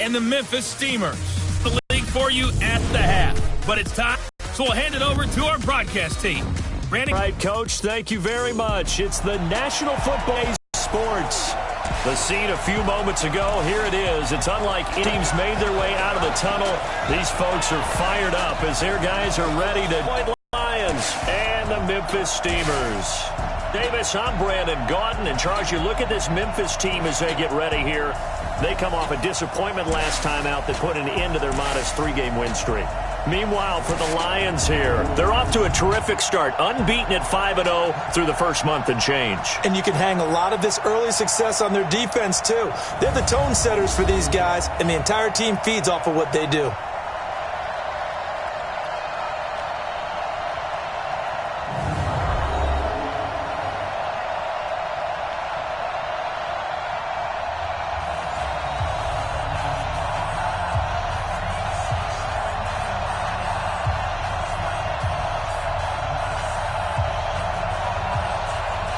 and the Memphis Steamers. The league for you at the half. But it's time, so we'll hand it over to our broadcast team. Randy. All right, Coach, thank you very much. It's the National Football Sports. The scene a few moments ago, here it is. It's unlike teams made their way out of the tunnel. These folks are fired up as their guys are ready to join Lions and the Memphis Steamers. Davis, I'm Brandon Gaudin. And Charles, you look at this Memphis team as they get ready here. They come off a disappointment last time out that put an end to their modest 3-game win streak. Meanwhile, for the Lions here, they're off to a terrific start, unbeaten at 5-0 through the first month and change. And you can hang a lot of this early success on their defense, too. They're the tone setters for these guys, and the entire team feeds off of what they do.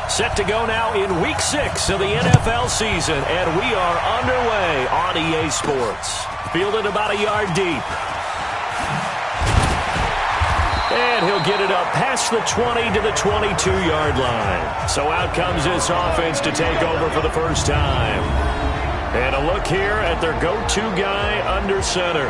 Set to go now in Week 6 of the NFL season, and we are underway on EA Sports. Fielded about a yard deep. And he'll get it up past the 20 to the 22-yard line. So out comes this offense to take over for the first time. And a look here at their go-to guy under center.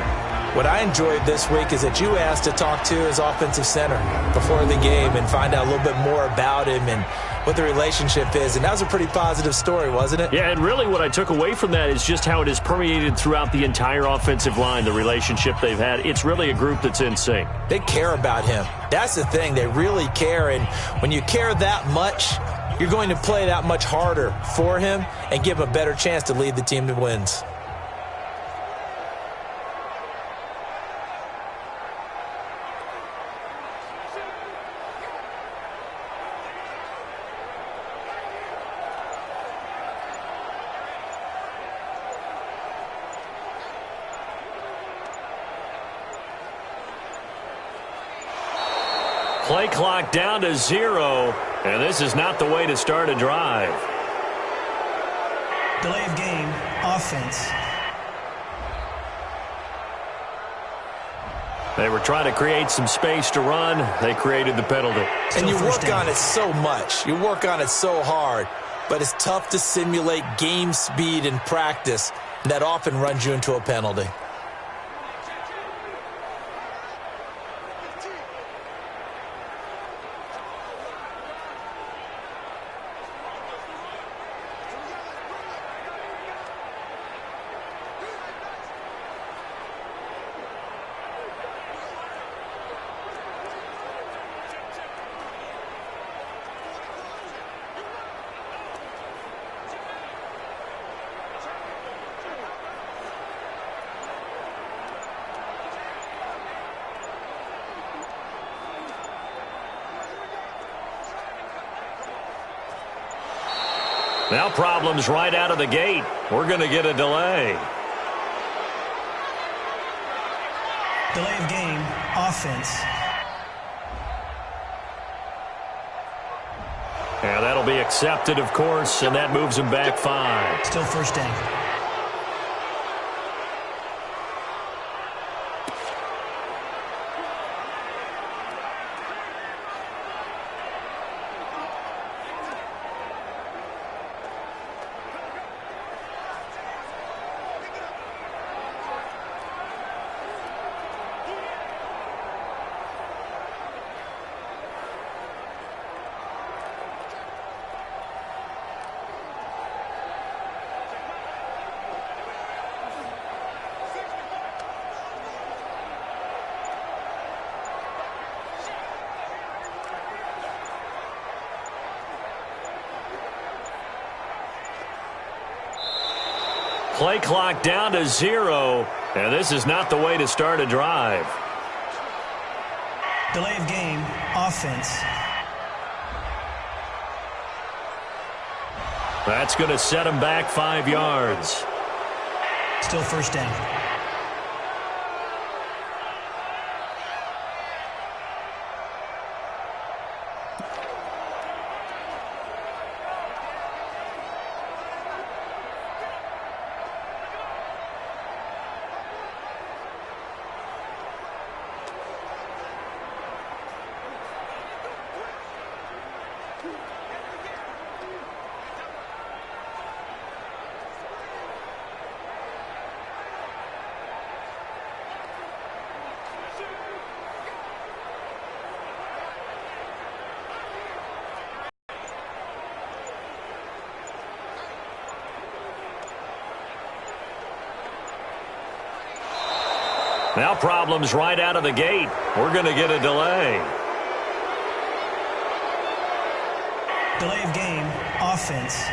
What I enjoyed this week is that you asked to talk to his offensive center before the game and find out a little bit more about him and what the relationship is. And that was a pretty positive story, wasn't it? Yeah, and really what I took away from that is just how it has permeated throughout the entire offensive line, the relationship they've had. It's really a group that's in sync. They care about him. That's the thing. They really care. And when you care that much, you're going to play that much harder for him and give him a better chance to lead the team to wins. Play clock down to 0, and this is not the way to start a drive. Delay of game, offense. They were trying to create some space to run. They created the penalty. And you work on it so much. You work on it so hard. But it's tough to simulate game speed in practice. That often runs you into a penalty. Now problems right out of the gate. We're going to get a delay. Delay of game, offense. Yeah, that'll be accepted, of course, and that moves him back 5. Still first down. Play clock down to 0, and this is not the way to start a drive. Delay of game, offense. That's going to set him back 5 yards. Still first down. Now problems right out of the gate. We're going to get a delay. Delay of game, offense.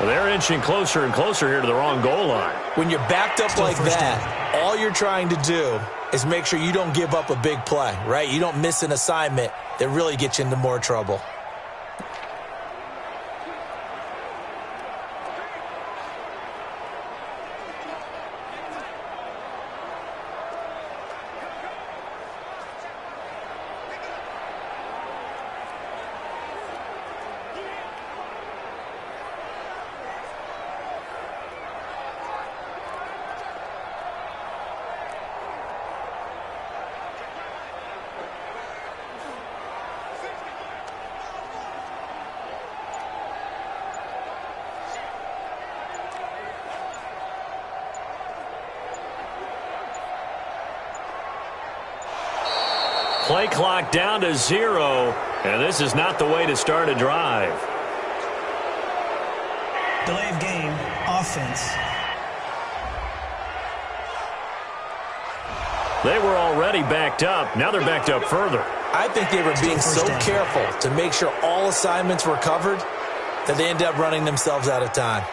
They're inching closer and closer here to the wrong goal line. When you're backed up Still like first that, all you're trying to do is make sure you don't give up a big play, right? You don't miss an assignment that really gets you into more trouble. Play clock down to 0, and this is not the way to start a drive. Delay of game, offense. They were already backed up. Now they're backed up further. I think they were being so careful to make sure all assignments were covered that they ended up running themselves out of time.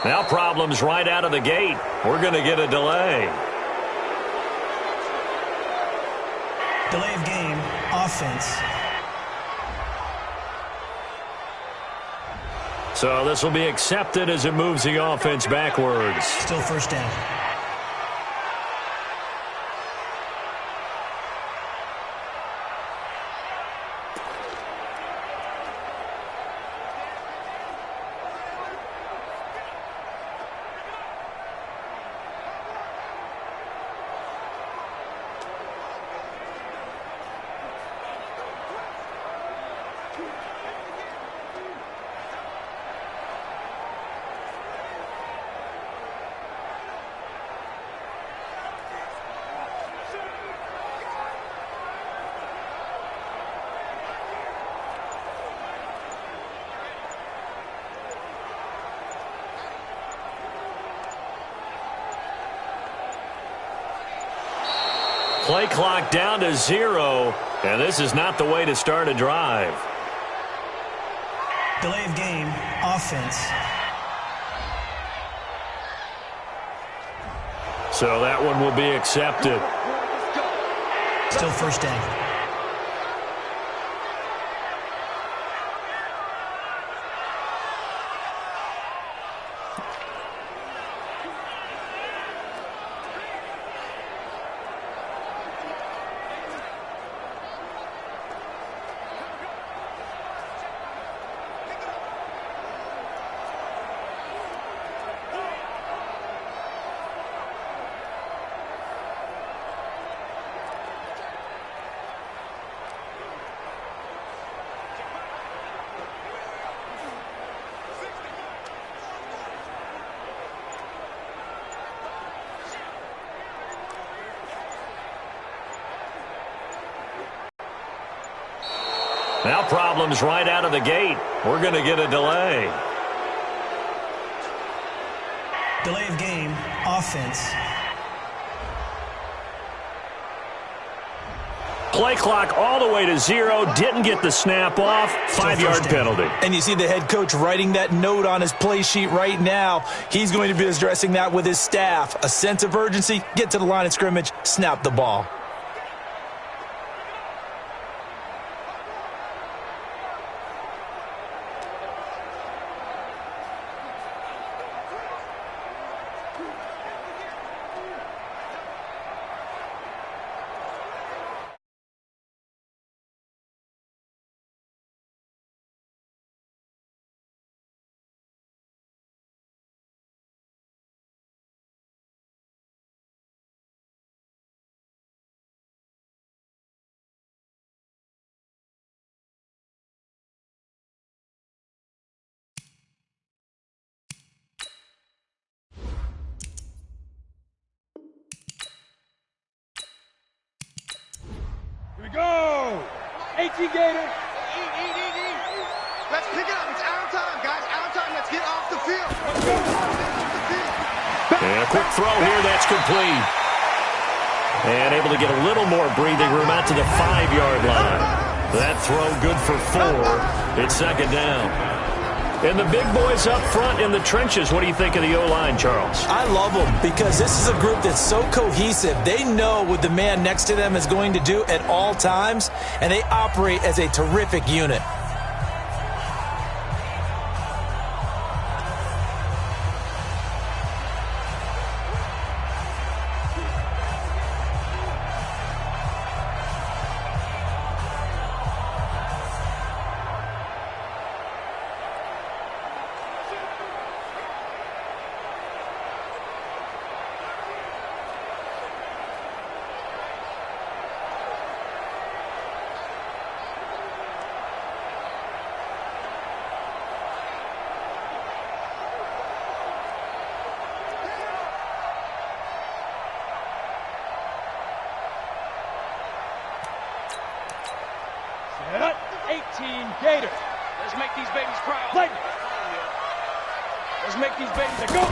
Now problems right out of the gate. We're going to get a delay. Delay of game, offense. So this will be accepted as it moves the offense backwards. Still first down. Play clock down to 0, and this is not the way to start a drive. Delay of game, offense. So that one will be accepted. Still first down. Now problems right out of the gate. We're going to get a delay. Delay of game, offense. Play clock all the way to 0. Didn't get the snap off. 5-yard penalty. And you see the head coach writing that note on his play sheet right now. He's going to be addressing that with his staff. A sense of urgency, get to the line of scrimmage, snap the ball. 18 Gator. Let's pick it up. It's our time, guys. Our time. Let's get off the field. And a quick throw here. That's complete. And able to get a little more breathing room out to the 5-yard line. That throw good for 4. It's second down. And the big boys up front in the trenches. What do you think of the O-line, Charles? I love them because this is a group that's so cohesive. They know what the man next to them is going to do at all times, and they operate as a terrific unit. Set up. 18 Gator. Let's make these babies proud. Play. Let's make these babies go.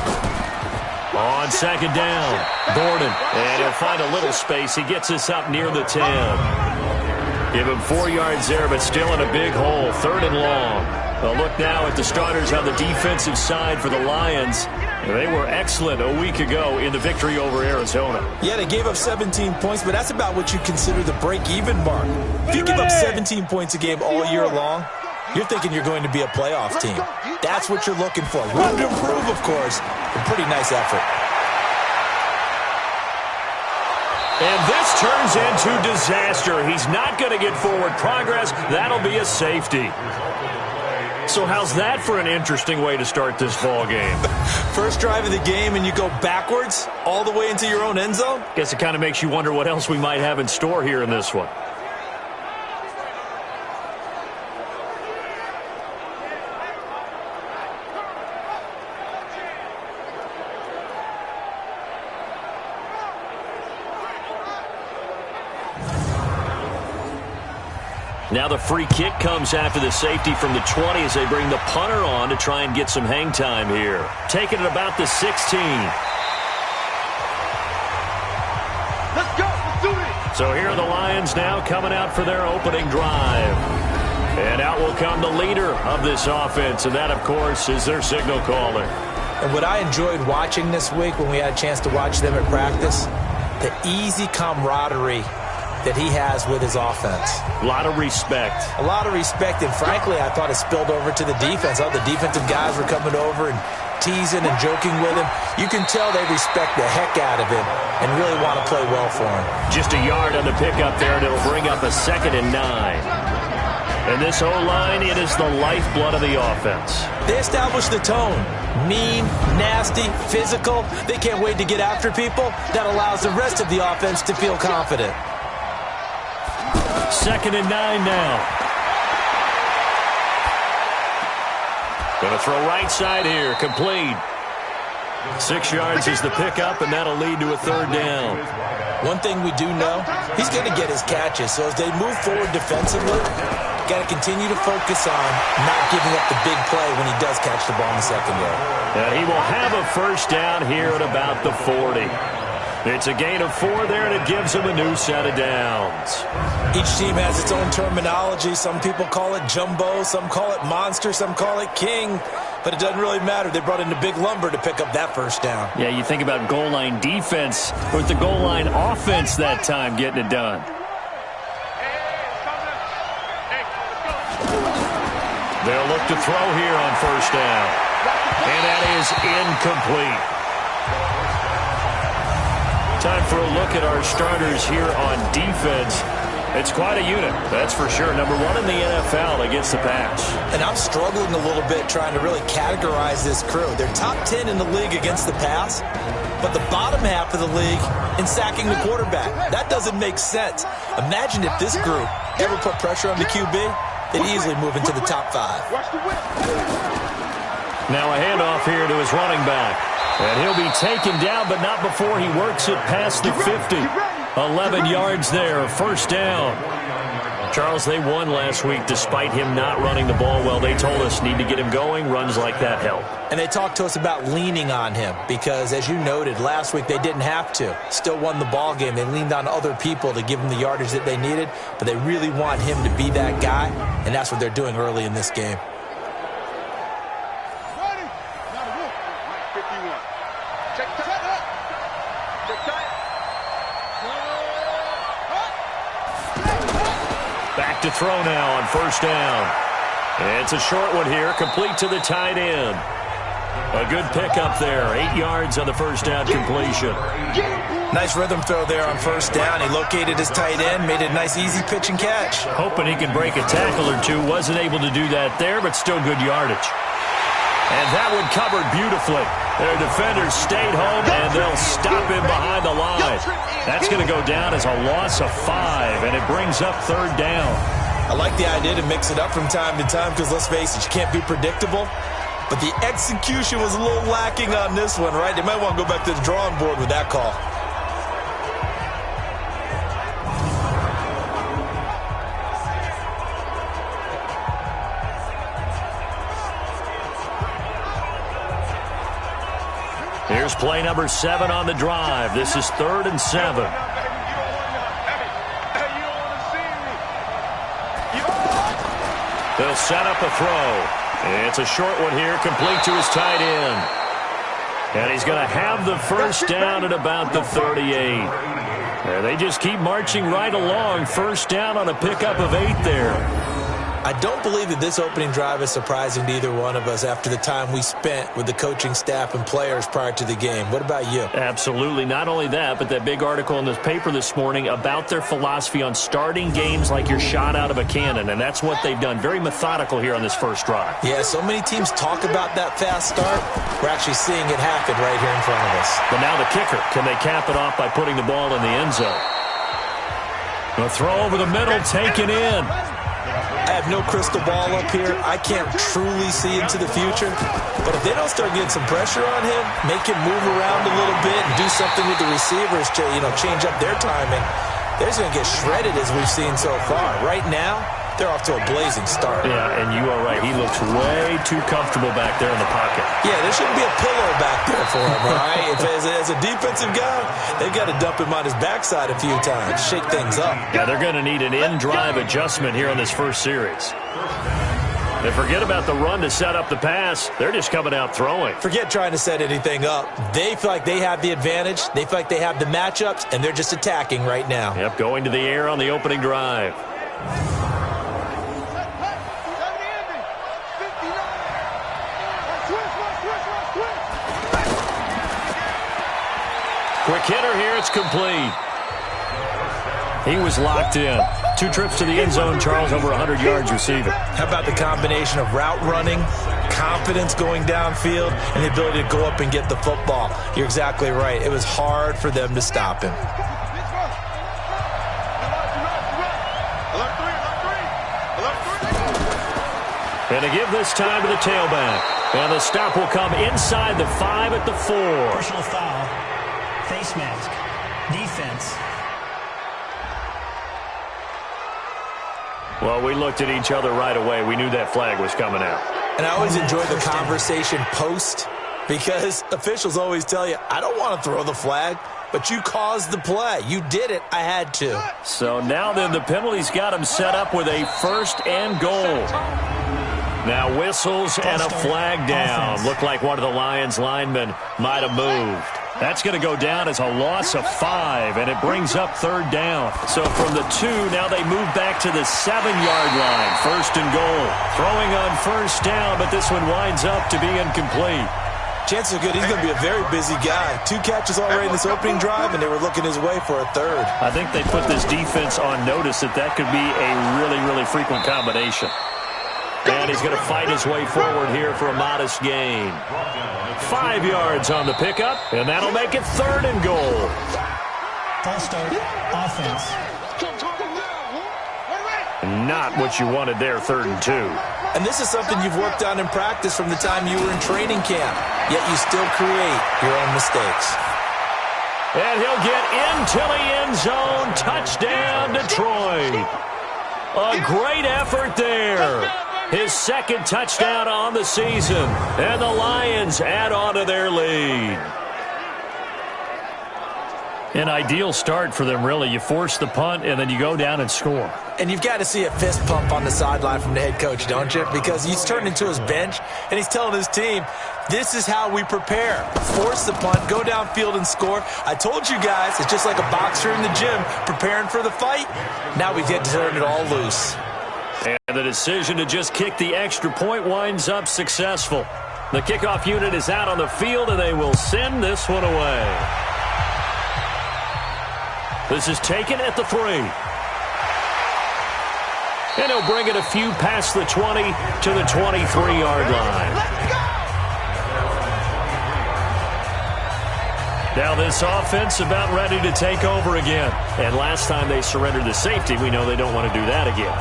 On second down, Gordon. And he'll find a little space. He gets us up near the 10. Give him 4 yards there, but still in a big hole. 3rd and long. A look now at the starters on the defensive side for the Lions. They were excellent a week ago in the victory over Arizona. Yeah, they gave up 17 points, but that's about what you consider the break-even mark. If you give up 17 points a game all year long, you're thinking you're going to be a playoff team. That's what you're looking for. Room to improve, of course. A pretty nice effort. And this turns into disaster. He's not going to get forward progress. That'll be a safety. So how's that for an interesting way to start this ball game? First drive of the game and you go backwards all the way into your own end zone? Guess it kind of makes you wonder what else we might have in store here in this one. Now the free kick comes after the safety from the 20 as they bring the punter on to try and get some hang time here. Taking it about the 16. Let's go. Let's do it. So here are the Lions now coming out for their opening drive. And out will come the leader of this offense, and that, of course, is their signal caller. And what I enjoyed watching this week when we had a chance to watch them at practice, the easy camaraderie that he has with his offense. A lot of respect. A lot of respect, and frankly, I thought it spilled over to the defense. All the defensive guys were coming over and teasing and joking with him. You can tell they respect the heck out of him and really want to play well for him. Just a yard on the pickup there, and it'll bring up a 2nd and 9. And this O-line, it is the lifeblood of the offense. They establish the tone. Mean, nasty, physical. They can't wait to get after people. That allows the rest of the offense to feel confident. 2nd and 9 now. Going to throw right side here. Complete. 6 yards is the pickup, and that'll lead to a 3rd down. One thing we do know, he's going to get his catches. So as they move forward defensively, got to continue to focus on not giving up the big play when he does catch the ball in the secondary. And he will have a 1st down here at about the 40. It's a gain of 4 there, and it gives him a new set of downs. Each team has its own terminology. Some people call it jumbo, some call it monster, some call it king. But it doesn't really matter. They brought in the big lumber to pick up that 1st down. Yeah, you think about goal line defense with the goal line offense that time getting it done. They'll look to throw here on 1st down. And that is incomplete. Time for a look at our starters here on defense. It's quite a unit, that's for sure. Number 1 in the NFL against the pass. And I'm struggling a little bit trying to really categorize this crew. They're top 10 in the league against the pass, but the bottom half of the league in sacking the quarterback. That doesn't make sense. Imagine if this group ever put pressure on the QB, they'd easily move into the top 5. Now a handoff here to his running back. And he'll be taken down, but not before he works it past the 50. 11 yards there, 1st down. Charles, they won last week despite him not running the ball well. They told us need to get him going. Runs like that help. And they talked to us about leaning on him because, as you noted, last week they didn't have to. Still won the ball game. They leaned on other people to give them the yardage that they needed, but they really want him to be that guy, and that's what they're doing early in this game. Back to throw now on first down. It's a short one here, complete to the tight end. A good pickup there, 8 yards on the first down completion. Nice rhythm throw there on first down. He located his tight end, made it a nice easy pitch and catch. Hoping he can break a tackle or two. Wasn't able to do that there, but still good yardage. And that one covered beautifully. Their defenders stayed home, and they'll stop him behind the line. That's going to go down as a loss of 5, and it brings up third down. I like the idea to mix it up from time to time because, let's face it, you can't be predictable. But the execution was a little lacking on this one, right? They might want to go back to the drawing board with that call. Here's play number 7 on the drive. This is 3rd and 7. They'll set up a throw. It's a short one here, complete to his tight end. And he's going to have the first down at about the 38. They just keep marching right along. First down on a pickup of 8 there. I don't believe that this opening drive is surprising to either one of us after the time we spent with the coaching staff and players prior to the game. What about you? Absolutely. Not only that, but that big article in the paper this morning about their philosophy on starting games like you're shot out of a cannon, and that's what they've done. Very methodical here on this first drive. Yeah, so many teams talk about that fast start. We're actually seeing it happen right here in front of us. But now the kicker. Can they cap it off by putting the ball in the end zone? A throw over the middle, taken in. I have no crystal ball up here. I can't truly see into the future. But if they don't start getting some pressure on him, make him move around a little bit and do something with the receivers to, change up their timing, they're just going to get shredded as we've seen so far. Right now, they're off to a blazing start. Yeah, and you are right. He looks way too comfortable back there in the pocket. Yeah, there shouldn't be a pillow back there for him, all right? As a defensive guy, they've got to dump him on his backside a few times, shake things up. Yeah, they're going to need an in-drive adjustment here on this first series. And forget about the run to set up the pass. They're just coming out throwing. Forget trying to set anything up. They feel like they have the advantage. They feel like they have the matchups, and they're just attacking right now. Yep, going to the air on the opening drive. Quick hitter here, it's complete. He was locked in. 2 trips to the end zone, Charles, over 100 yards receiving. How about the combination of route running, confidence going downfield, and the ability to go up and get the football? You're exactly right. It was hard for them to stop him. And to give this time to the tailback. And the stop will come inside the 5 at the 4. Personal foul. Face mask. Defense. Well, we looked at each other right away. We knew that flag was coming out. And I always enjoy the conversation post because officials always tell you, I don't want to throw the flag, but you caused the play. You did it. I had to. So now then the penalty's got him set up with a 1st and goal. Now whistles and a flag down. Looked like one of the Lions linemen might have moved. That's going to go down as a loss of 5, and it brings up 3rd down. So from the 2, now they move back to the 7-yard line. 1st and goal. Throwing on 1st down, but this one winds up to be incomplete. Chances are good he's going to be a very busy guy. 2 catches already in this opening drive, and they were looking his way for a 3rd. I think they put this defense on notice that could be a really, really frequent combination. And he's going to fight his way forward here for a modest gain. 5 yards on the pickup, and that'll make it 3rd and goal. False start. Offense. Not what you wanted there, 3rd and 2. And this is something you've worked on in practice from the time you were in training camp, yet you still create your own mistakes. And he'll get into the end zone. Touchdown, Detroit. A great effort there. His second touchdown on the season. And the Lions add on to their lead. An ideal start for them, really. You force the punt, and then you go down and score. And you've got to see a fist pump on the sideline from the head coach, don't you? Because he's turned into his bench, and he's telling his team, this is how we prepare. Force the punt, go downfield and score. I told you guys, it's just like a boxer in the gym preparing for the fight. Now we get to turn it all loose. And the decision to just kick the extra point winds up successful. The kickoff unit is out on the field, and they will send this one away. This is taken at the 3. And he'll bring it a few past the 20 to the 23-yard line. Now this offense about ready to take over again. And last time they surrendered the safety, we know they don't want to do that again.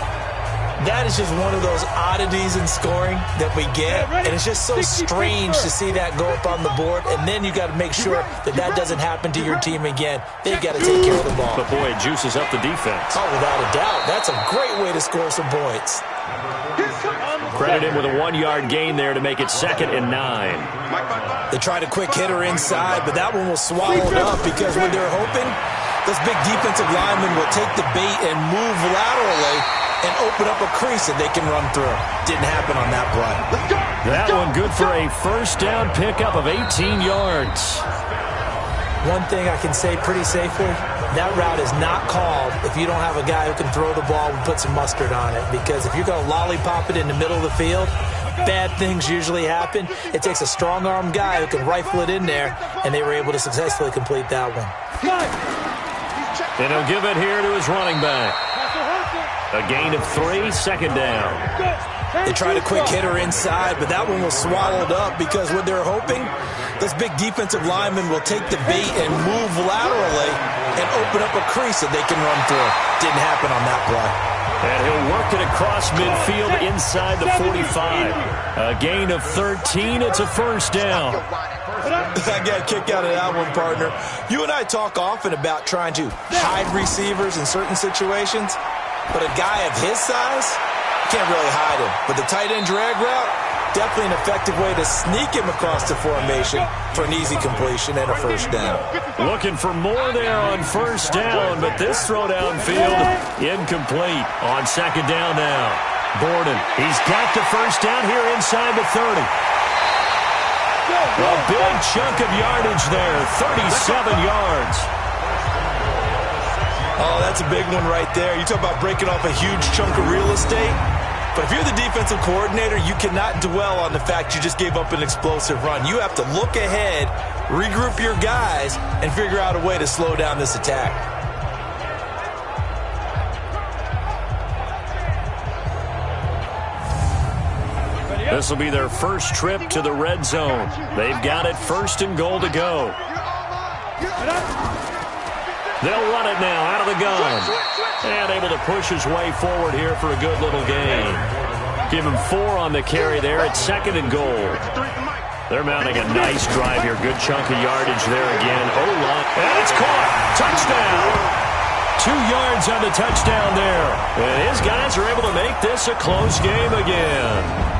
That is just one of those oddities in scoring that we get, and it's just so strange to see that go up on the board, and then you got to make sure that that doesn't happen to your team again. They've got to take care of the ball. But, boy, it juices up the defense. Oh, without a doubt. That's a great way to score some points. Credit him with a 1-yard gain there to make it 2nd and 9. They tried a quick hitter inside, but that one was swallowed up because when they're hoping, those big defensive linemen will take the bait and move laterally and open up a crease that they can run through. Didn't happen on that play. That one good for a first down pickup of 18 yards. One thing I can say pretty safely, that route is not called if you don't have a guy who can throw the ball and put some mustard on it. Because if you're going to lollipop it in the middle of the field, bad things usually happen. It takes a strong-armed guy who can rifle it in there, and they were able to successfully complete that one. And he'll give it here to his running back. A gain of 3, 2nd down. They tried a quick hitter inside, but that one was swallowed up because what they're hoping, those big defensive linemen will take the bait and move laterally and open up a crease that they can run through. Didn't happen on that play. And he'll work it across midfield inside the 45. A gain of 13. It's a first down. I got a kick out of that one, partner. You and I talk often about trying to hide receivers in certain situations. But a guy of his size, can't really hide him. But the tight end drag route, definitely an effective way to sneak him across the formation for an easy completion and a first down. Looking for more there on first down, but this throw downfield incomplete on 2nd down now. Borden, he's got the first down here inside the 30. A big chunk of yardage there, 37 yards. Oh, that's a big one right there. You talk about breaking off a huge chunk of real estate. But if you're the defensive coordinator, you cannot dwell on the fact you just gave up an explosive run. You have to look ahead, regroup your guys, and figure out a way to slow down this attack. This will be their first trip to the red zone. They've got it 1st and goal to go. They'll run it now out of the gun. And able to push his way forward here for a good little gain. Give him 4 on the carry there at 2nd and goal. They're mounting a nice drive here. Good chunk of yardage there again. O-line. And it's caught. Touchdown. 2 yards on the touchdown there. And his guys are able to make this a close game again.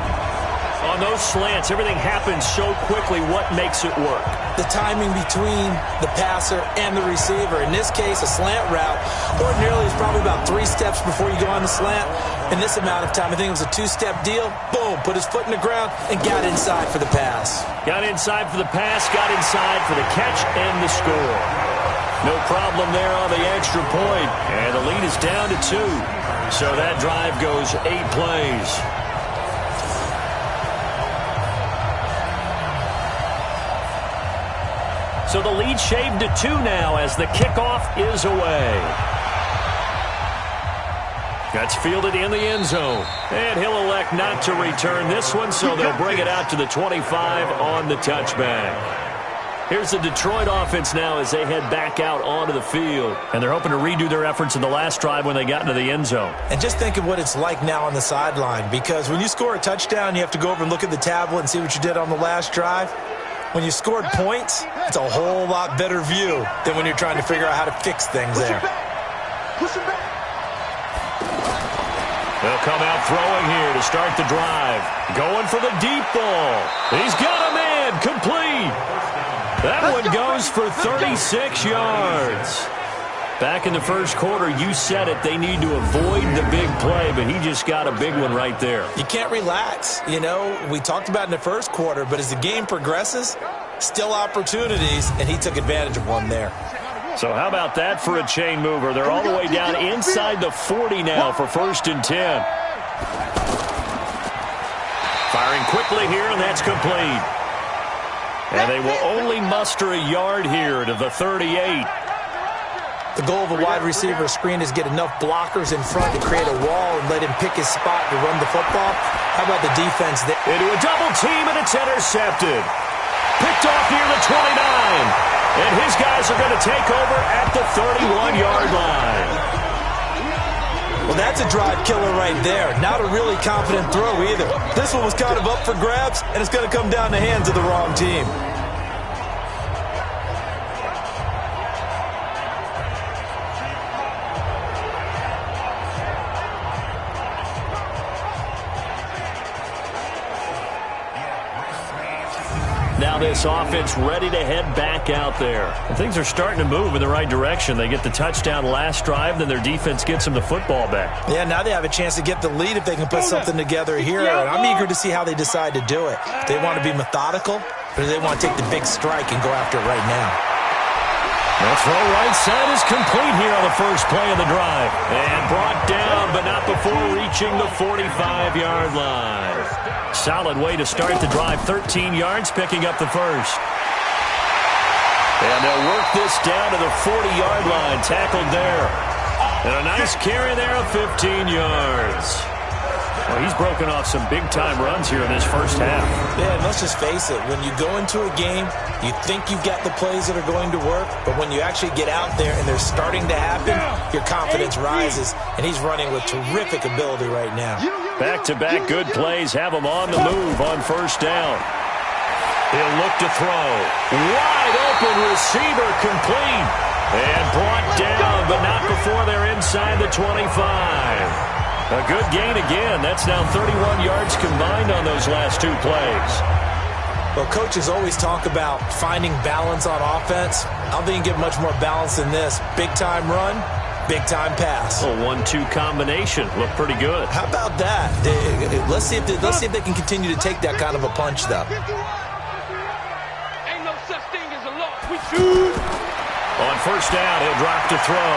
On those slants, everything happens so quickly. What makes it work? The timing between the passer and the receiver. In this case, a slant route ordinarily is probably about 3 steps before you go on the slant. In this amount of time, I think it was a 2-step deal. Boom, put his foot in the ground and got inside for the pass. Got inside for the pass, got inside for the catch and the score. No problem there on the extra point. And the lead is down to 2. So that drive goes 8 plays. So the lead shaved to 2 now as the kickoff is away. That's fielded in the end zone. And he'll elect not to return this one, so they'll bring it out to the 25 on the touchback. Here's the Detroit offense now as they head back out onto the field. And they're hoping to redo their efforts in the last drive when they got into the end zone. And just think of what it's like now on the sideline. Because when you score a touchdown, you have to go over and look at the tablet and see what you did on the last drive. When you scored points, it's a whole lot better view than when you're trying to figure out how to fix things there. They'll come out throwing here to start the drive. Going for the deep ball. He's got a man. Complete. That one goes for 36 yards. Back in the first quarter, you said it, they need to avoid the big play, but he just got a big one right there. You can't relax. You know, we talked about in the first quarter, but as the game progresses, still opportunities, and he took advantage of one there. So how about that for a chain mover? They're all the way down inside the 40 now for 1st and 10. Firing quickly here, and that's complete. And they will only muster a yard here to the 38. The goal of a wide receiver screen is get enough blockers in front to create a wall and let him pick his spot to run the football. How about the defense there? Into a double team, and it's intercepted. Picked off near the 29. And his guys are going to take over at the 31-yard line. Well, that's a drive killer right there. Not a really confident throw either. This one was kind of up for grabs, and it's going to come down the hands of the wrong team. Now this offense ready to head back out there. And things are starting to move in the right direction. They get the touchdown last drive, then their defense gets them the football back. Yeah, now they have a chance to get the lead if they can put something together here. And I'm eager to see how they decide to do it. Do they want to be methodical, or do they want to take the big strike and go after it right now? That throw right side is complete here on the first play of the drive. And brought down, but not before reaching the 45-yard line. Solid way to start the drive. 13 yards, picking up the first. And they'll work this down to the 40-yard line. Tackled there. And a nice carry there of 15 yards. Well, he's broken off some big-time runs here in this first half. Yeah, and let's just face it. When you go into a game, you think you've got the plays that are going to work, but when you actually get out there and they're starting to happen, your confidence rises, and he's running with terrific ability right now. Back-to-back good plays have him on the move on first down. He'll look to throw. Wide open receiver complete. And brought down, but not before they're inside the 25. A good gain again. That's now 31 yards combined on those last two plays. Well, coaches always talk about finding balance on offense. I don't think you get much more balance than this. Big-time run, big-time pass. A 1-2 combination. Looked pretty good. How about that? Let's see if they can continue to take that kind of a punch, though. Ain't no such thing as a loss. We shoot. On first down, he'll drop to throw.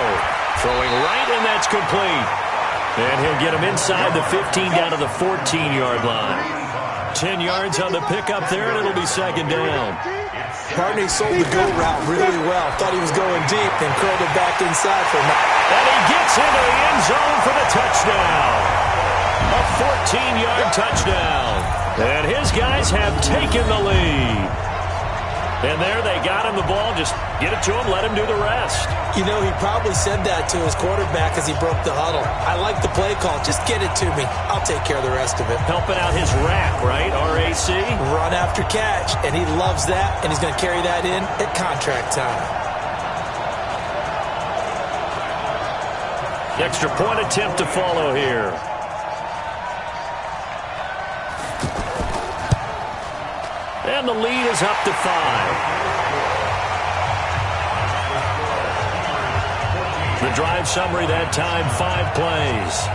Throwing right, and that's complete. And he'll get him inside the 15 down to the 14-yard line. 10 yards on the pickup there, and it'll be second down. Partney sold the go route really well. Thought he was going deep, then curled it back inside for him. And he gets into the end zone for the touchdown. A 14-yard touchdown. And his guys have taken the lead. And there they got him the ball. Just get it to him, let him do the rest. You know, he probably said that to his quarterback as he broke the huddle. I like the play call. Just get it to me. I'll take care of the rest of it. Helping out his rack, right? R-A-C? Run after catch. And he loves that, and he's going to carry that in at contract time. Extra point attempt to follow here. And the lead is up to 5. The drive summary that time, 5 plays.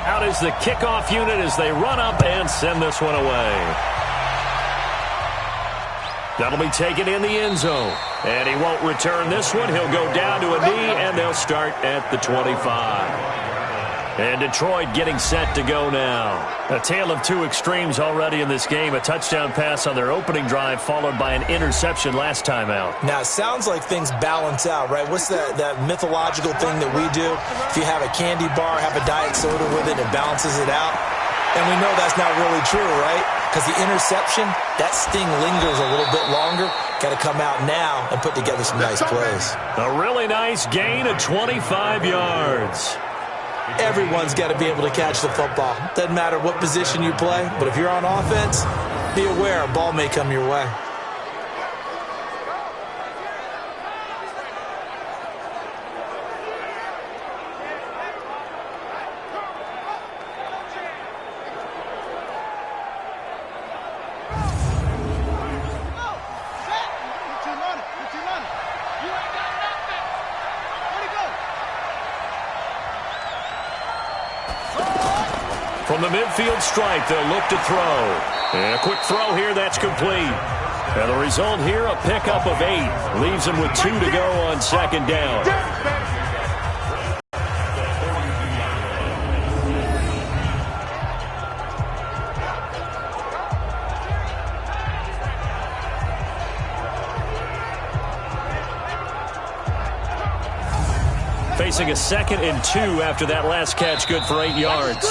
Out is the kickoff unit as they run up and send this one away. That'll be taken in the end zone. And he won't return this one. He'll go down to a knee, and they'll start at the 25. And Detroit getting set to go now. A tale of two extremes already in this game. A touchdown pass on their opening drive, followed by an interception last time out. Now, it sounds like things balance out, right? What's that mythological thing that we do? If you have a candy bar, have a diet soda with it, it balances it out. And we know that's not really true, right? Because the interception, that sting lingers a little bit longer. Got to come out now and put together some nice plays. A really nice gain of 25 yards. Everyone's got to be able to catch the football. Doesn't matter what position you play, but if you're on offense, be aware a ball may come your way. From the midfield stripe, they'll look to throw. And a quick throw here, that's complete. And the result here, a pickup of 8. Leaves them with 2 to go on second down. Facing a 2nd and 2 after that last catch, good for 8 yards.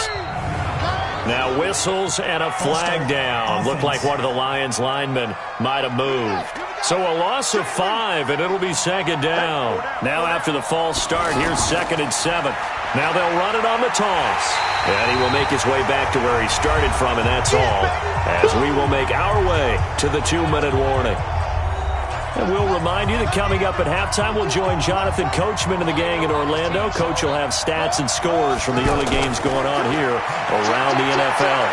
Now whistles and a flag down. Looked like one of the Lions linemen might have moved. So a loss of 5, and it'll be second down. Now after the false start, here's 2nd and 7. Now they'll run it on the toss. And he will make his way back to where he started from, and that's all. As we will make our way to the 2-minute warning. And we'll remind you that coming up at halftime, we'll join Jonathan Coachman and the gang in Orlando. Coach will have stats and scores from the early games going on here around the NFL.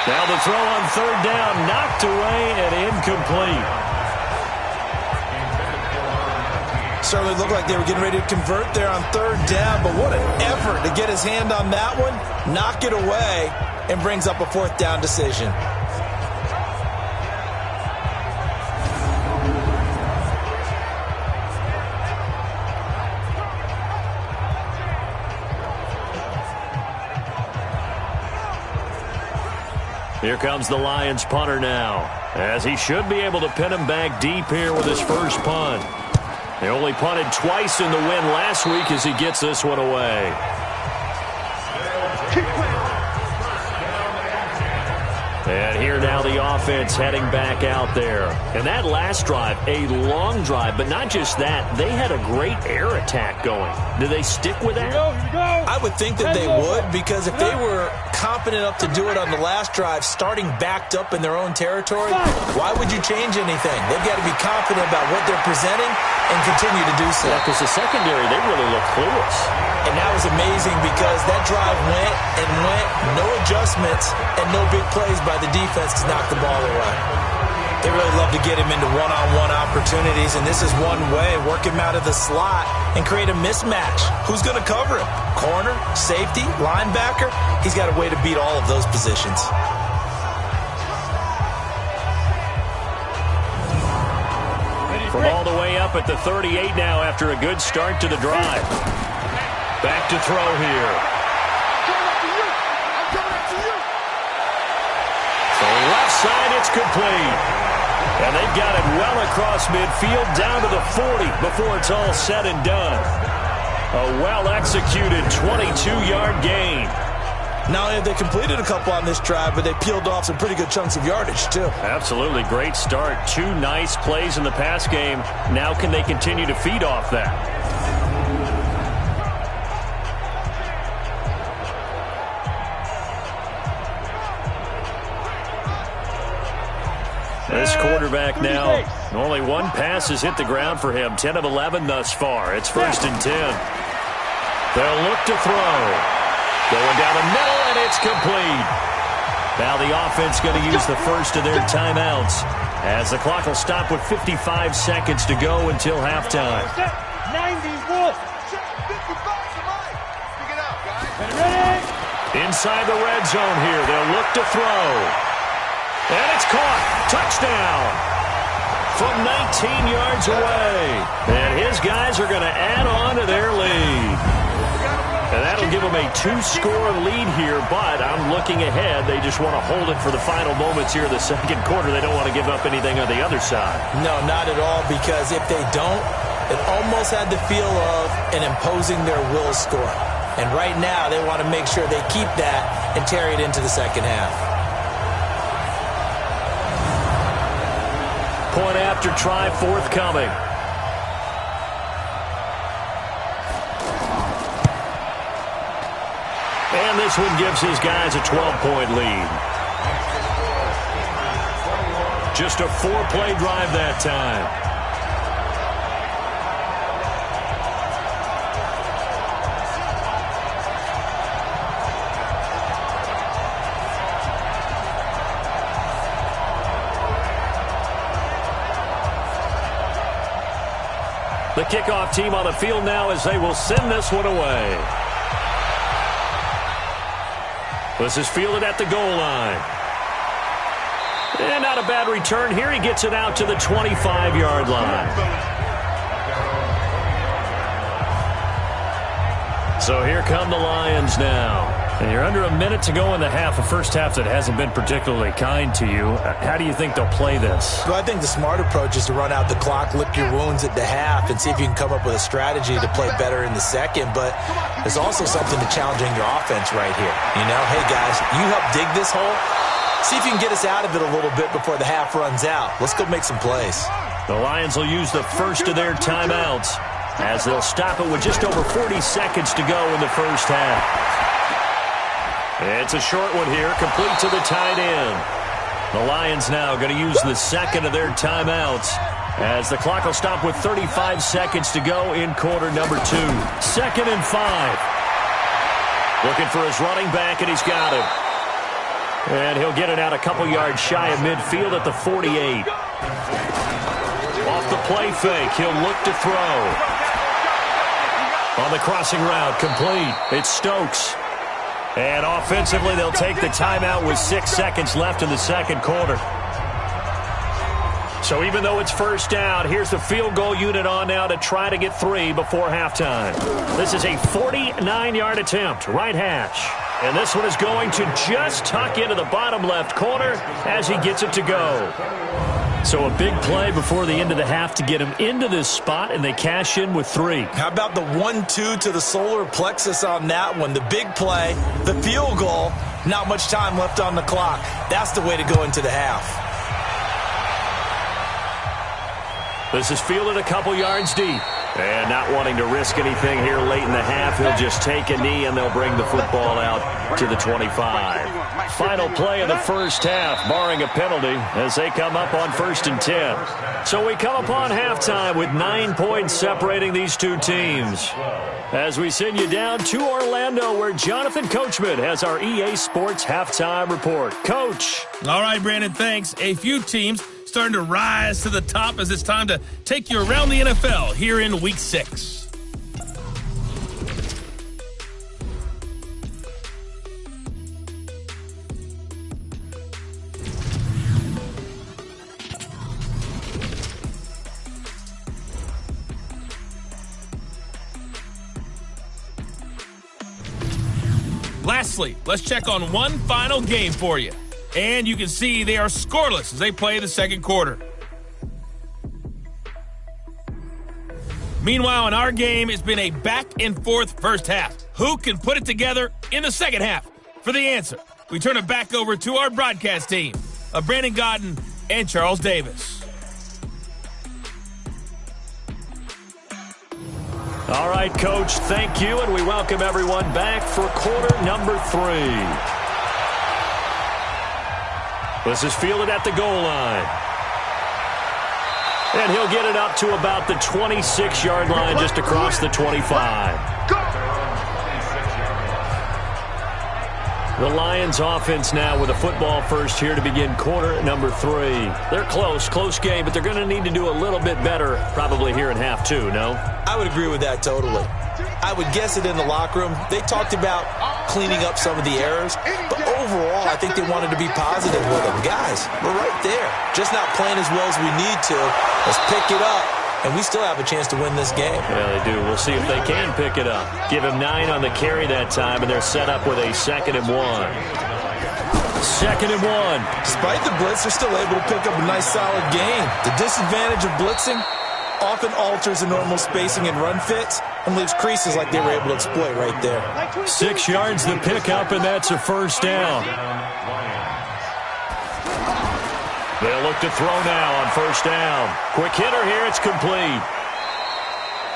Now the throw on 3rd down, knocked away and incomplete. Certainly looked like they were getting ready to convert there on 3rd down, but what an effort to get his hand on that one, knock it away, and brings up a 4th down decision. Here comes the Lions punter now, as he should be able to pin him back deep here with his first punt. They only punted twice in the win last week as he gets this one away. And here now the offense heading back out there. And that last drive, a long drive, but not just that. They had a great air attack going. Do they stick with that? I would think that they would, because if they were confident enough to do it on the last drive, starting backed up in their own territory, why would you change anything? They've got to be confident about what they're presenting and continue to do so. Yeah, because the secondary, they really look clueless. And that was amazing because that drive went and went, no adjustments and no big plays by the defense to knock the ball away. They really love to get him into one-on-one opportunities, and this is one way, work him out of the slot and create a mismatch. Who's going to cover him? Corner, safety, linebacker? He's got a way to beat all of those positions. From all the way up at the 38 now after a good start to the drive. Back to throw here. So left side, it's complete. And they've got it well across midfield down to the 40 before it's all said and done. A well-executed 22-yard gain. Not only have they completed a couple on this drive, but they peeled off some pretty good chunks of yardage, too. Absolutely. Great start. 2 nice plays in the pass game. Now can they continue to feed off that? This quarterback now, only 1 pass has hit the ground for him. 10 of 11 thus far. It's 1st and 10. They'll look to throw. Going down the middle, and it's complete. Now the offense going to use the first of their timeouts as the clock will stop with 55 seconds to go until halftime. 90 Inside the red zone here, they'll look to throw. And it's caught. Touchdown. From 19 yards away. And his guys are going to add on to their lead. And that'll give them a 2-score lead here, but I'm looking ahead. They just want to hold it for the final moments here of the second quarter. They don't want to give up anything on the other side. No, not at all, because if they don't, it almost had the feel of an imposing their will score. And right now, they want to make sure they keep that and carry it into the second half. Point after try forthcoming. And this one gives his guys a 12-point lead. Just a 4-play drive that time. The kickoff team on the field now as they will send this one away. This is fielded at the goal line. And not a bad return here. He gets it out to the 25-yard line. So here come the Lions now. And you're under a minute to go in the half, a first half that hasn't been particularly kind to you. How do you think they'll play this? Well, I think the smart approach is to run out the clock, lick your wounds at the half, and see if you can come up with a strategy to play better in the second. But there's also something to challenging your offense right here. You know, hey, guys, you help dig this hole. See if you can get us out of it a little bit before the half runs out. Let's go make some plays. The Lions will use the first of their timeouts as they'll stop it with just over 40 seconds to go in the first half. It's a short one here, complete to the tight end. The Lions now going to use the second of their timeouts as the clock will stop with 35 seconds to go in quarter number 2. 2nd and 5. Looking for his running back, and he's got him. And he'll get it out a couple yards shy of midfield at the 48. Off the play fake, he'll look to throw. On the crossing route, complete. It's Stokes. And offensively, they'll take the timeout with 6 seconds left in the second quarter. So even though it's first down, here's the field goal unit on now to try to get 3 before halftime. This is a 49-yard attempt, right hash. And this one is going to just tuck into the bottom left corner as he gets it to go. So a big play before the end of the half to get him into this spot, and they cash in with 3. How about the 1-2 to the solar plexus on that one? The big play, the field goal, not much time left on the clock. That's the way to go into the half. This is fielded a couple yards deep. And not wanting to risk anything here late in the half, he'll just take a knee, and they'll bring the football out to the 25. Final play of the first half, barring a penalty, as they come up on 1st and 10. So we come upon halftime with 9 points separating these two teams. As we send you down to Orlando, where Jonathan Coachman has our EA Sports halftime report. Coach. All right, Brandon, thanks. A few teams starting to rise to the top as it's time to take you around the NFL here in Week 6. Lastly, let's check on one final game for you. And you can see they are scoreless as they play the second quarter. Meanwhile, in our game, it's been a back-and-forth first half. Who can put it together in the second half? For the answer, we turn it back over to our broadcast team of Brandon Godden and Charles Davis. All right, Coach, thank you, and we welcome everyone back for quarter number 3. This is fielded at the goal line. And he'll get it up to about the 26-yard line, just across the 25. The Lions offense now with a football first here to begin quarter number 3. They're close game, but they're going to need to do a little bit better probably here in half 2, no? I would agree with that totally. I would guess it in the locker room. They talked about cleaning up some of the errors, but overall, I think they wanted to be positive with them. Guys, we're right there. Just not playing as well as we need to. Let's pick it up, and we still have a chance to win this game. Yeah, they do. We'll see if they can pick it up. Give him 9 on the carry that time, and they're set up with a 2nd and 1. 2nd and 1. Despite the blitz, they're still able to pick up a nice, solid gain. The disadvantage of blitzing often alters the normal spacing and run fits and leaves creases like they were able to exploit right there. 6 yards to pick up, and that's a first down. They'll look to throw now on first down. Quick hitter here, it's complete.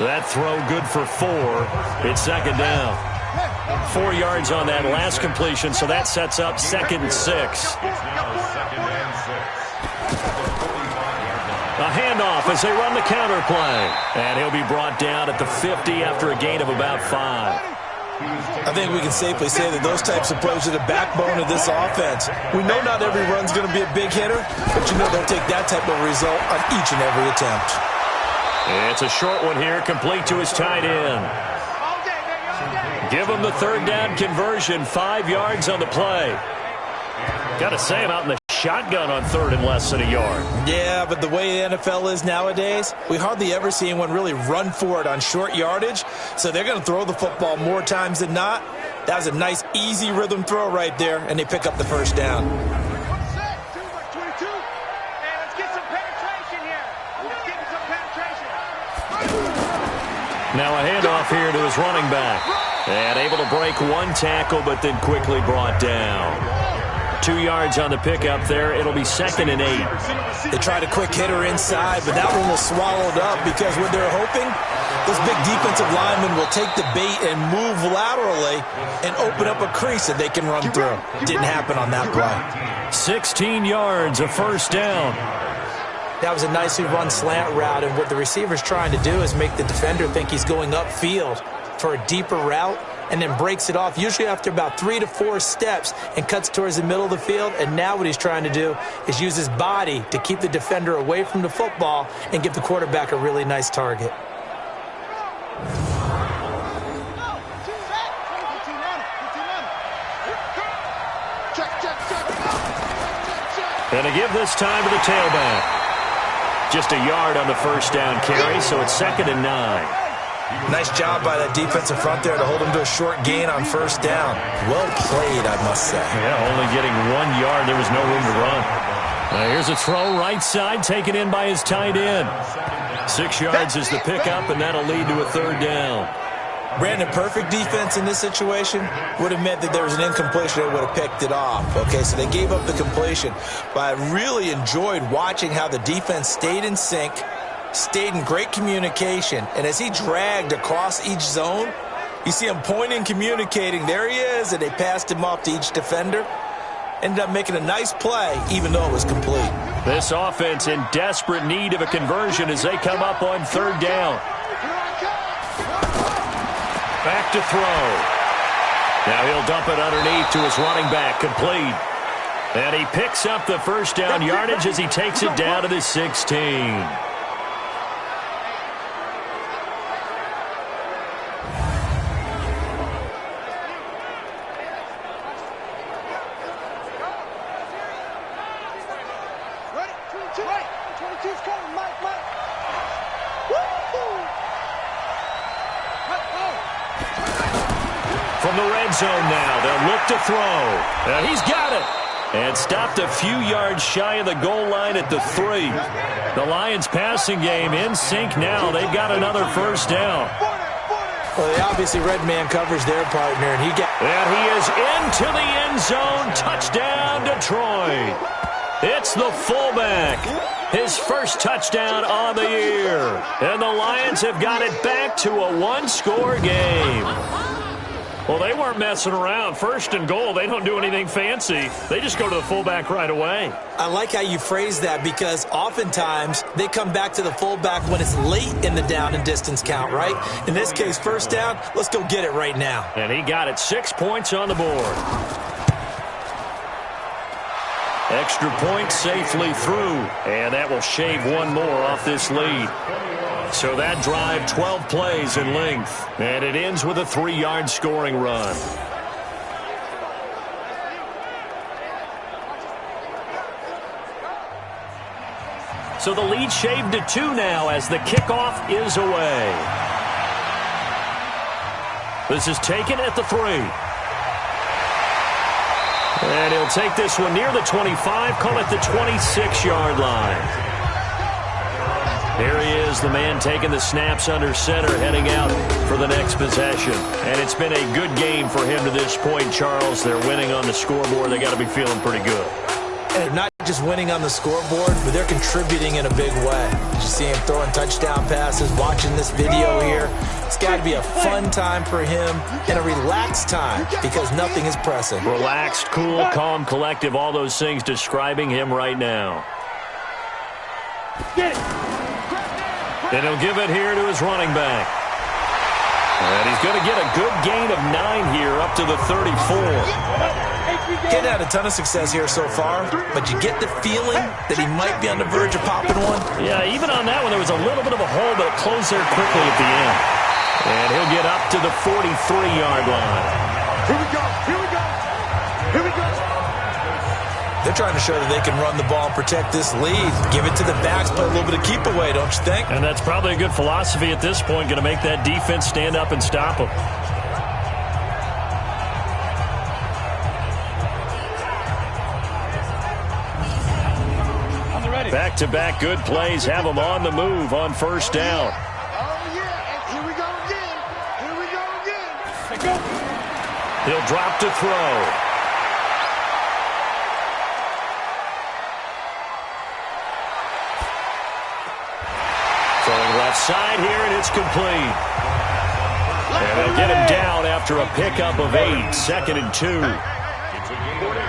That throw good for 4. It's 2nd down. 4 yards on that last completion, so that sets up 2nd and 6. A handoff as they run the counter play. And he'll be brought down at the 50 after a gain of about 5. I think we can safely say that those types of plays are the backbone of this offense. We know not every run's going to be a big hitter, but you know they'll take that type of result on each and every attempt. It's a short one here, complete to his tight end. Give him the 3rd down conversion, 5 yards on the play. Got to say, I'm out in the shotgun on 3rd and less than a yard. Yeah, but the way the NFL is nowadays, we hardly ever see anyone really run for it on short yardage, so they're going to throw the football more times than not. That was a nice, easy rhythm throw right there, and they pick up the 1st down. Now a handoff here to his running back. And able to break 1 tackle, but then quickly brought down. 2 yards on the pickup there. It'll be 2nd and 8. They tried a quick hitter inside, but that one was swallowed up because what they're hoping, those big defensive linemen will take the bait and move laterally and open up a crease that they can run through. Didn't happen on that play. 16 yards, a 1st down. That was a nicely run slant route, and what the receiver's trying to do is make the defender think he's going upfield for a deeper route, and then breaks it off, usually after about 3 to 4 steps, and cuts towards the middle of the field. And now what he's trying to do is use his body to keep the defender away from the football and give the quarterback a really nice target. And to give this time to the tailback. Just a yard on the 1st down carry, so it's 2nd and 9. Nice job by that defensive front there to hold him to a short gain on 1st down. Well played, I must say. Yeah, only getting 1 yard. There was no room to run. Here's a throw right side, taken in by his tight end. 6 yards is the pickup, and that'll lead to a 3rd down. Brandon, perfect defense in this situation would have meant that there was an incompletion. They would have picked it off. Okay, so they gave up the completion. But I really enjoyed watching how the defense stayed in sync, stayed in great communication, and as he dragged across each zone, you see him pointing, communicating. There he is, and they passed him off to each defender. Ended up making a nice play, even though it was complete. This offense in desperate need of a conversion as they come up on 3rd down. Back to throw. Now he'll dump it underneath to his running back, complete. And he picks up the 1st down yardage as he takes it down to the 16. From the red zone now, they'll look to throw. And he's got it. And stopped a few yards shy of the goal line at the 3. The Lions passing game in sync now. They've got another 1st down. Well, they obviously red man covers their partner, and he is into the end zone. Touchdown, Detroit. It's the fullback. His first touchdown on the year. And the Lions have got it back to a 1-score game. Well, they weren't messing around. 1st and goal, they don't do anything fancy. They just go to the fullback right away. I like how you phrase that because oftentimes they come back to the fullback when it's late in the down and distance count, right? In this case, 1st down, let's go get it right now. And he got it. 6 points on the board. Extra point safely through. And that will shave 1 more off this lead. So that drive, 12 plays in length. And it ends with a 3-yard scoring run. So the lead shaved to 2 now as the kickoff is away. This is taken at the 3. And he'll take this one near the 25, call it the 26-yard line. Here he is, the man taking the snaps under center, heading out for the next possession. And it's been a good game for him to this point, Charles. They're winning on the scoreboard. They got to be feeling pretty good. And not Just winning on the scoreboard, but they're contributing in a big way. You see him throwing touchdown passes, watching this video here. It's got to be a fun time for him and a relaxed time because nothing is pressing. Relaxed, cool, calm, collective, all those things describing him right now. And he'll give it here to his running back. And he's going to get a good gain of 9 here up to the 34. Getting had a ton of success here so far, but you get the feeling that he might be on the verge of popping one. Yeah, even on that one, there was a little bit of a hole, but it closed there quickly at the end. And he'll get up to the 43-yard line. Here we go. Here we go. Here we go. They're trying to show that they can run the ball and protect this lead. Give it to the backs, play a little bit of keep away, don't you think? And that's probably a good philosophy at this point, going to make that defense stand up and stop them. Back-to-back good plays have them on the move on first down. Oh, yeah. And here we go again. Here we go again. He'll drop to throw. Throwing left side here, and it's complete. And they'll get him down after a pickup of 8, 2nd and 2.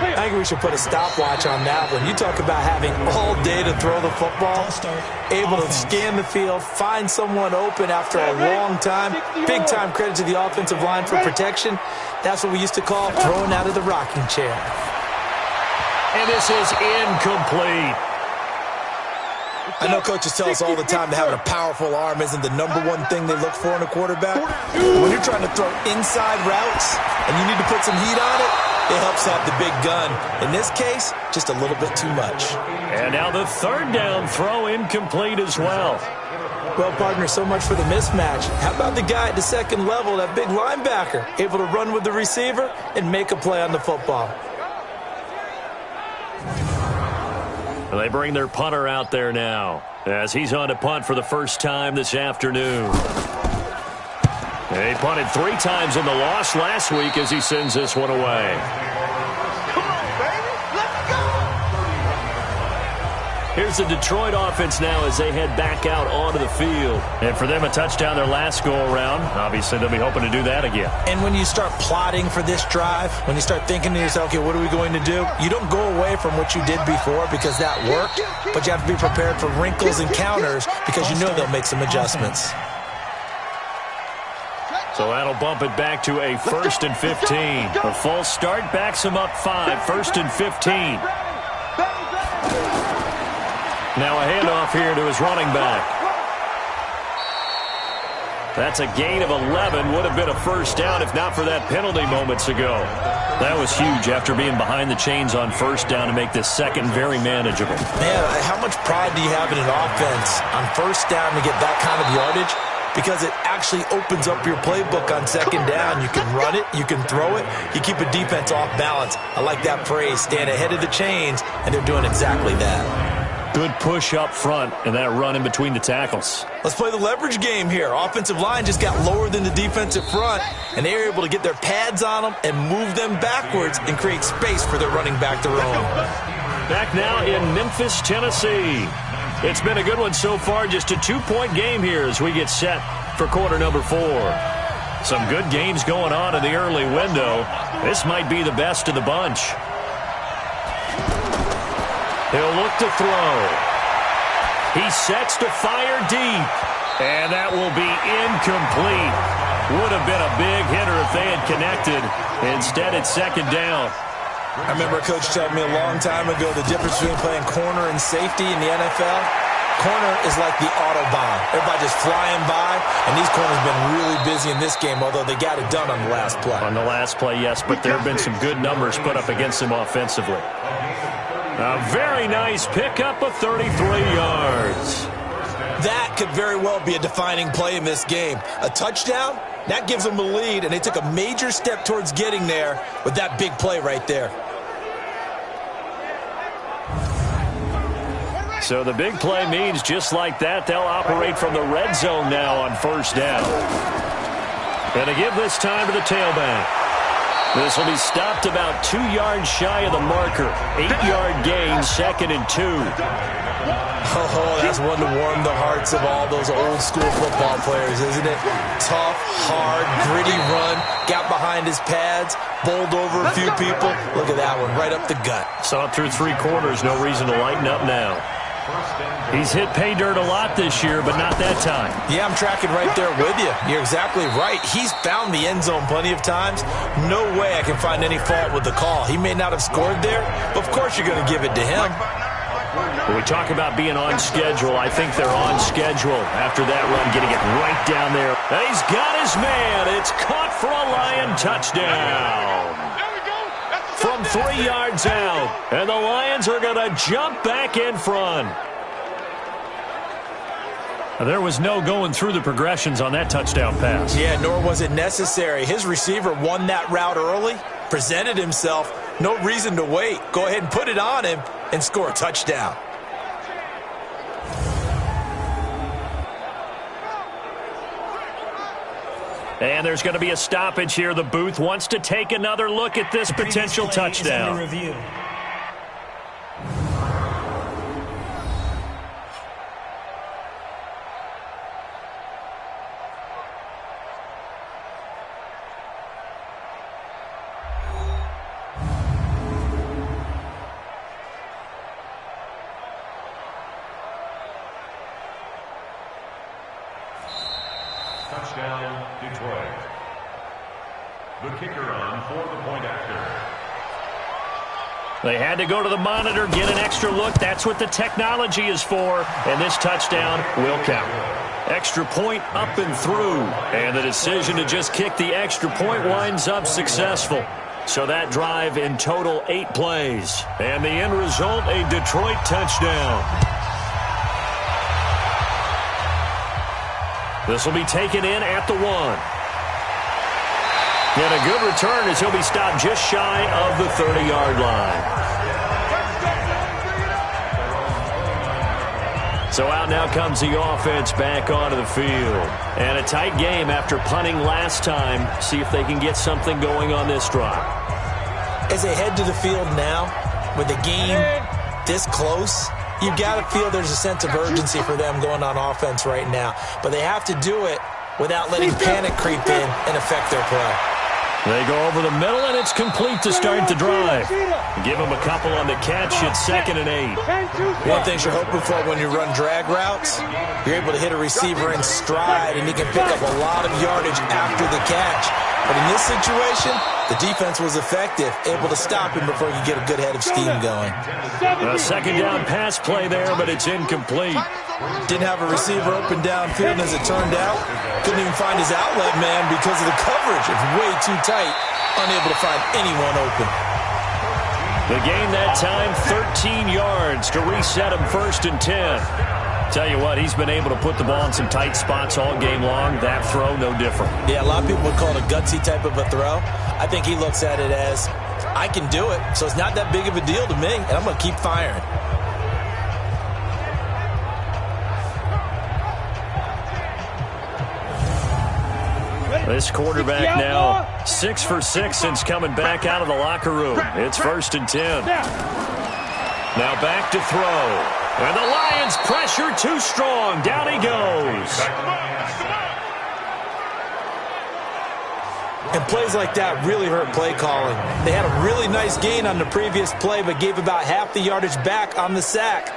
I think we should put a stopwatch on that one. You talk about having all day to throw the football, able to scan the field, find someone open after a long time. Big time credit to the offensive line for protection. That's what we used to call throwing out of the rocking chair. And this is incomplete. I know coaches tell us all the time that having a powerful arm isn't the #1 thing they look for in a quarterback. When you're trying to throw inside routes and you need to put some heat on it, it helps have the big gun. In this case, just a little bit too much. And now the 3rd down throw incomplete as well. Well, partner, so much for the mismatch. How about the guy at the 2nd level, that big linebacker, able to run with the receiver and make a play on the football? They bring their punter out there now as he's on to punt for the first time this afternoon. He punted 3 times in the loss last week as he sends this one away. Come on, baby. Let's go. Here's the Detroit offense now as they head back out onto the field. And for them, a touchdown their last go-around. Obviously, they'll be hoping to do that again. And when you start plotting for this drive, when you start thinking to yourself, okay, what are we going to do? You don't go away from what you did before because that worked, but you have to be prepared for wrinkles and counters because you know they'll make some adjustments. So that'll bump it back to a 1st and 15. A false start backs him up 5, 1st and 15. Now a handoff here to his running back. That's a gain of 11. Would have been a first down if not for that penalty moments ago. That was huge after being behind the chains on first down to make this 2nd very manageable. Man, how much pride do you have in an offense on first down to get that kind of yardage? Because it actually opens up your playbook on 2nd down. You can run it, you can throw it, you keep a defense off balance. I like that phrase, stand ahead of the chains, and they're doing exactly that. Good push up front and that run in between the tackles. Let's play the leverage game here. Offensive line just got lower than the defensive front, and they were able to get their pads on them and move them backwards and create space for their running back to roam. Back now in Memphis, Tennessee. It's been a good one so far, just a 2-point game here as we get set for quarter number 4. Some good games going on in the early window. This might be the best of the bunch. He'll look to throw. He sets to fire deep. And that will be incomplete. Would have been a big hitter if they had connected. Instead, it's 2nd down. I remember a coach telling me a long time ago the difference between playing corner and safety in the NFL. Corner is like the Autobahn. Everybody just flying by, and these corners have been really busy in this game, although they got it done on the last play. On the last play, yes, but there have been some good numbers put up against them offensively. A very nice pickup of 33 yards. That could very well be a defining play in this game. A touchdown, that gives them a lead, and they took a major step towards getting there with that big play right there. So the big play means just like that, they'll operate from the red zone now on first down. And to give this time to the tailback. This will be stopped about 2 yards shy of the marker. 8-yard gain, 2nd and 2. Oh, that's one to warm the hearts of all those old-school football players, isn't it? Tough, hard, gritty run. Got behind his pads, bowled over a few people. Look at that one, right up the gut. Saw it through 3 quarters. No reason to lighten up now. He's hit pay dirt a lot this year, but not that time. Yeah, I'm tracking right there with you. You're exactly right. He's found the end zone plenty of times. No way I can find any fault with the call. He may not have scored there, but of course you're going to give it to him. When we talk about being on schedule, I think they're on schedule after that run, getting it right down there. And he's got his man. It's caught for a Lion touchdown. From 3 yards out. And the Lions are going to jump back in front. There was no going through the progressions on that touchdown pass. Yeah, nor was it necessary. His receiver won that route early, presented himself. No reason to wait. Go ahead and put it on him and score a touchdown. And there's going to be a stoppage here. The booth wants to take another look at this potential touchdown. Review. Touchdown, Detroit. The kicker on for the point after. They had to go to the monitor, get an extra look. That's what the technology is for. And this touchdown will count. Extra point up and through. And the decision to just kick the extra point winds up successful. So that drive in total 8 plays. And the end result, a Detroit touchdown. This will be taken in at the 1. And a good return as he'll be stopped just shy of the 30-yard line. So out now comes the offense back onto the field. And a tight game after punting last time. See if they can get something going on this drive. As they head to the field now, with the game this close, you've got to feel there's a sense of urgency for them going on offense right now. But they have to do it without letting panic creep in and affect their play. They go over the middle, and it's complete to start the drive. Give them a couple on the catch. It's 2nd and 8. One thing you're hoping for when you run drag routes, you're able to hit a receiver in stride, and he can pick up a lot of yardage after the catch. But in this situation, the defense was effective, able to stop him before he could get a good head of steam going. A 2nd down pass play there, but it's incomplete. Didn't have a receiver open downfield, and as it turned out, couldn't even find his outlet man because of the coverage. It's way too tight, unable to find anyone open. The gain that time, 13 yards to reset him 1st and 10. Tell you what, he's been able to put the ball in some tight spots all game long. That throw, no different. Yeah, a lot of people would call it a gutsy type of a throw. I think he looks at it as, I can do it, so it's not that big of a deal to me, and I'm going to keep firing. This quarterback now 6 for 6 since coming back out of the locker room. It's 1st and 10. Now back to throw. And the Lions pressure too strong. Down he goes. And plays like that really hurt play calling. They had a really nice gain on the previous play, but gave about half the yardage back on the sack.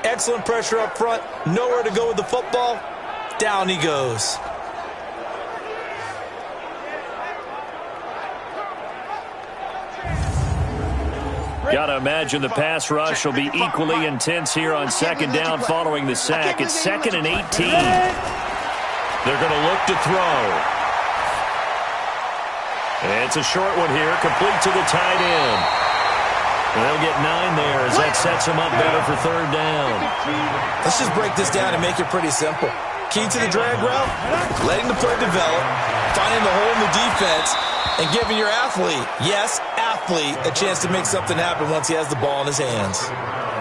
Excellent pressure up front. Nowhere to go with the football. Down he goes. Got to imagine the pass rush will be equally intense here on 2nd down following the sack. It's 2nd and 18. They're going to look to throw. It's a short one here, complete to the tight end. They'll get 9 there as that sets them up better for 3rd down. Let's just break this down and make it pretty simple. Key to the drag route, letting the play develop, finding the hole in the defense, and giving your athlete, yes, athlete, a chance to make something happen once he has the ball in his hands.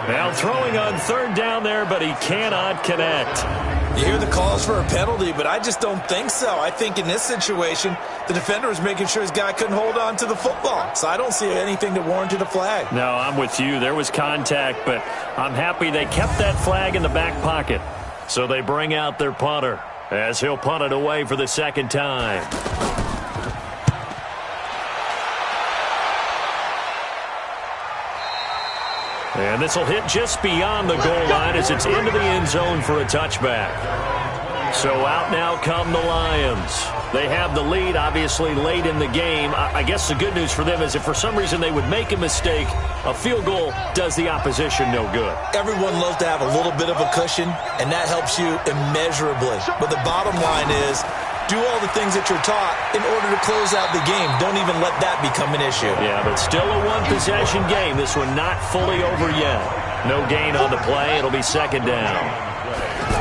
Now throwing on third down there, but he cannot connect. You hear the calls for a penalty, but I just don't think so. I think in this situation, the defender was making sure his guy couldn't hold on to the football. So I don't see anything that warranted a flag. No, I'm with you. There was contact, but I'm happy they kept that flag in the back pocket. So they bring out their punter as he'll punt it away for the second time. And this will hit just beyond the goal line as it's into the end zone for a touchback. So out now come the Lions. They have the lead, obviously, late in the game. I guess the good news for them is if for some reason they would make a mistake, a field goal does the opposition no good. Everyone loves to have a little bit of a cushion, and that helps you immeasurably. But the bottom line is, do all the things that you're taught in order to close out the game. Don't even let that become an issue. Yeah, but still a one-possession game. This one not fully over yet. No gain on the play. It'll be second down.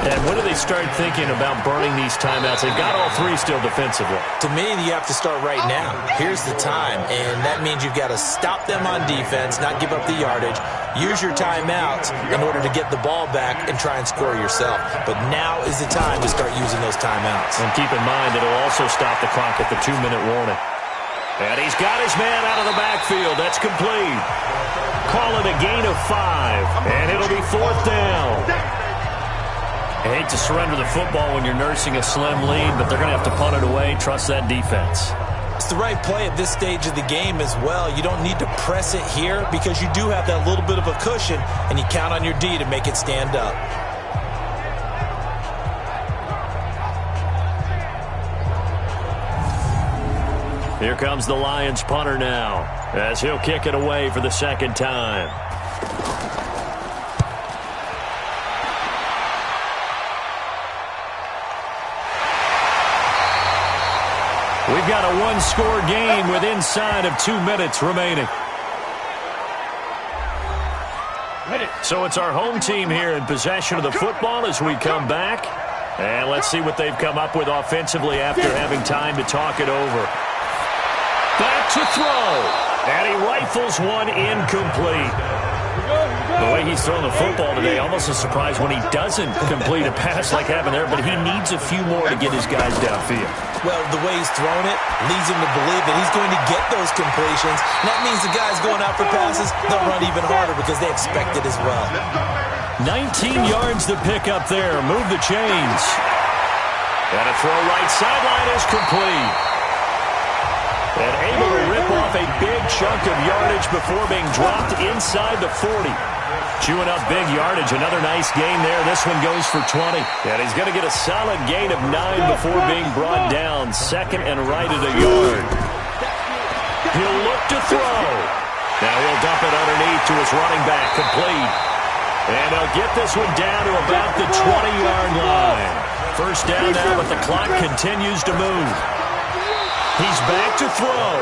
And when do they start thinking about burning these timeouts? They've got all three still defensively. To me, you have to start right now. Here's the time, and that means you've got to stop them on defense, not give up the yardage, use your timeouts in order to get the ball back and try and score yourself. But now is the time to start using those timeouts. And keep in mind, it'll also stop the clock at the 2-minute warning. And he's got his man out of the backfield. That's complete. Call it a gain of 5, and it'll be fourth down. I hate to surrender the football when you're nursing a slim lead, but they're going to have to punt it away. Trust that defense. It's the right play at this stage of the game as well. You don't need to press it here because you do have that little bit of a cushion, and you count on your D to make it stand up. Here comes the Lions punter now as he'll kick it away for the second time. We've got a one-score game with inside of 2 minutes remaining. So it's our home team here in possession of the football as we come back. And let's see what they've come up with offensively after having time to talk it over. Back to throw. And he rifles one incomplete. The way he's throwing the football today, almost a surprise when he doesn't complete a pass like happened there, but he needs a few more to get his guys downfield. Well, the way he's thrown it leads him to believe that he's going to get those completions. And that means the guys going out for passes, they'll run even harder because they expect it as well. 19 yards to pick up there. Move the chains. And a throw right sideline is complete. And able to rip off a big chunk of yardage before being dropped inside the 40. Chewing up big yardage. Another nice gain there. This one goes for 20. And he's going to get a solid gain of 9 before being brought down. Second and right at a yard. He'll look to throw. Now he'll dump it underneath to his running back. Complete. And he'll get this one down to about the 20-yard line. First down now, but the clock continues to move. He's back to throw.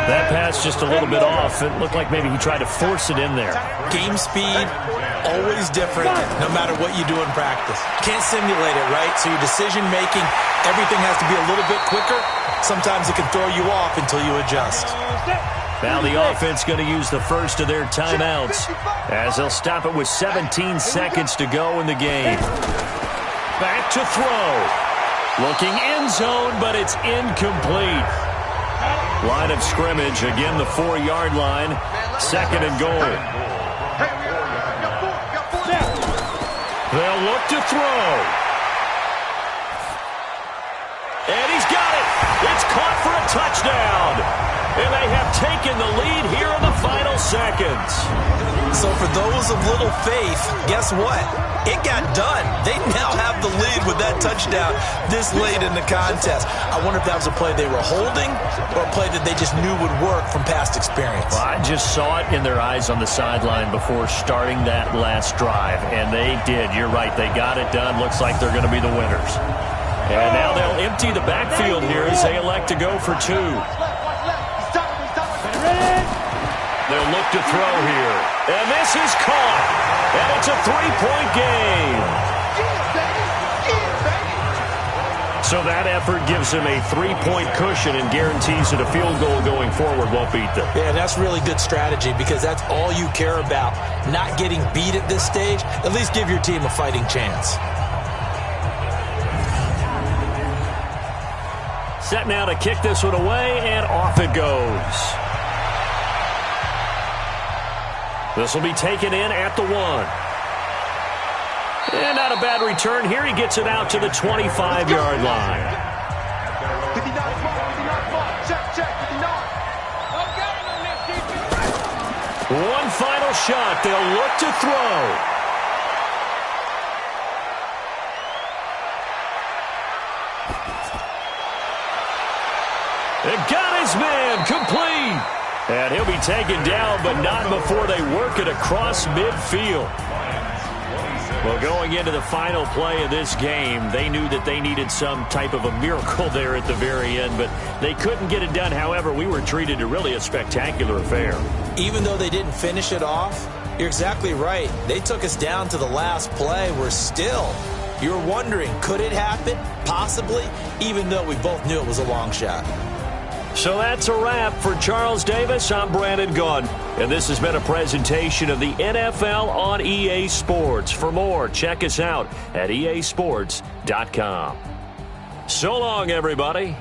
That pass just a little bit off. It looked like maybe he tried to force it in there. Game speed, always different, no matter what you do in practice. Can't simulate it, right? So your decision-making, everything has to be a little bit quicker. Sometimes it can throw you off until you adjust. Now the offense going to use the first of their timeouts as they'll stop it with 17 seconds to go in the game. Back to throw. Looking end zone, but it's incomplete. Line of scrimmage, again the 4-yard line. Second and goal. They'll look to throw. And he's got it. It's caught for a touchdown. And they have taken the lead here in the final seconds. So for those of little faith, guess what? It got done. They now have the lead with that touchdown this late in the contest. I wonder if that was a play they were holding or a play that they just knew would work from past experience. Well, I just saw it in their eyes on the sideline before starting that last drive, and they did. You're right. They got it done. Looks like they're going to be the winners. And now they'll empty the backfield here as they elect to go for 2. They'll look to throw here. And this is caught. And it's a 3-point game. So that effort gives him a 3-point cushion and guarantees that a field goal going forward won't beat them. Yeah, that's really good strategy because that's all you care about. Not getting beat at this stage, at least give your team a fighting chance. Set now to kick this one away, and off it goes. This will be taken in at the 1. And not a bad return here. He gets it out to the 25-yard line. 59 ball. Check. 59. One final shot. They'll look to throw. They got his man complete. And he'll be taken down, but not before they work it across midfield. Well, going into the final play of this game, they knew that they needed some type of a miracle there at the very end, but they couldn't get it done. However, we were treated to really a spectacular affair. Even though they didn't finish it off, you're exactly right. They took us down to the last play. You're wondering, could it happen? Possibly, even though we both knew it was a long shot. So that's a wrap for Charles Davis. I'm Brandon Gaudin, and this has been a presentation of the NFL on EA Sports. For more, check us out at easports.com. So long, everybody.